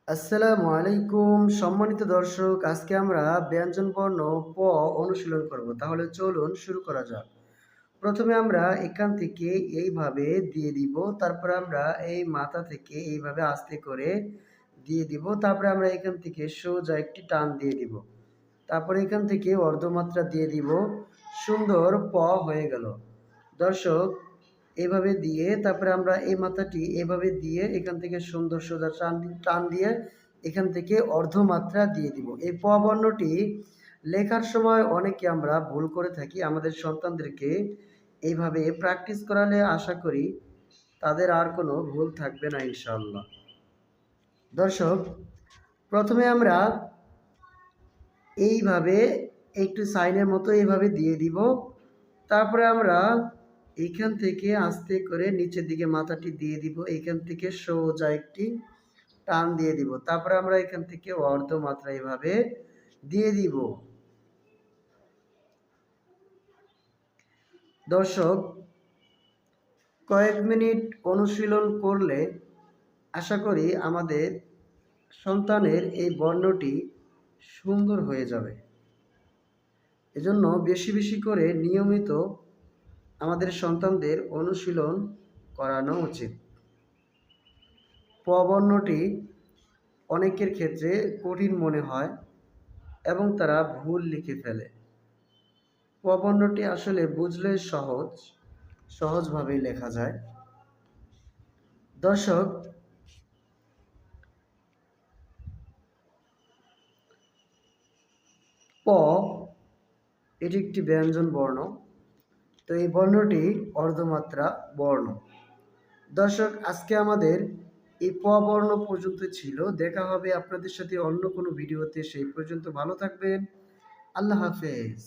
আসসালামু আলাইকুম সম্মানিত দর্শক, আজকে আমরা ব্যঞ্জন বর্ণ প অনুশীলন করব। তাহলে চলুন শুরু করা যাক। প্রথমে আমরা এখান থেকে এইভাবে দিয়ে দিব, তারপরে আমরা এই মাথা থেকে এইভাবে আস্তে করে দিয়ে দিব, তারপরে আমরা এখান থেকে সোজা একটি টান দিয়ে দিব, তারপরে এখান থেকে অর্ধমাত্রা দিয়ে দিব। সুন্দর প হয়ে গেল। দর্শক, এভাবে দিয়ে তারপরে আমরা এই মাথাটি এভাবে দিয়ে এখান থেকে সুন্দর সোজা টান টান দিয়ে এখান থেকে অর্ধমাত্রা দিয়ে দিব। এই প বর্ণটি লেখার সময় অনেকে আমরা ভুল করে থাকি। আমাদের সন্তানদেরকে এইভাবে প্র্যাকটিস করালে আশা করি তাদের আর কোনো ভুল থাকবে না ইনশাআল্লাহ। দর্শক, প্রথমে আমরা এইভাবে একটু সাইনের মতো এইভাবে দিয়ে দিব, তারপরে আমরা এইখান থেকে আস্তে করে নিচের দিকে মাথাটি দিয়ে দিব, এইখান থেকে সোজা একটি টান দিয়ে দিব, তারপরে আমরা এখান থেকে অর্ধমাত্রা এইভাবে দিয়ে দিব। দর্শক, কয়েক মিনিট অনুশীলন করলে আশা করি আমাদের সন্তানের এই বর্ণটি সুন্দর হয়ে যাবে। এজন্য বেশি বেশি করে নিয়মিত আমাদের সন্তানদের অনুশীলন করানো উচিত। প বর্ণটি অনেকের ক্ষেত্রে কঠিন মনে হয় এবং তারা ভুল লিখে ফেলে। প বর্ণটি আসলে বুঝলে সহজভাবেই লেখা যায়। দর্শক, প এটি একটি ব্যঞ্জন বর্ণ। তো এই বর্ণটি অর্ধমাত্রা বর্ণ। দর্শক, আজকে আমাদের এই প বর্ণ পর্যন্ত ছিল। দেখা হবে আপনাদের সাথে অন্য কোনো ভিডিওতে। সেই পর্যন্ত ভালো থাকবেন। আল্লাহ হাফেজ।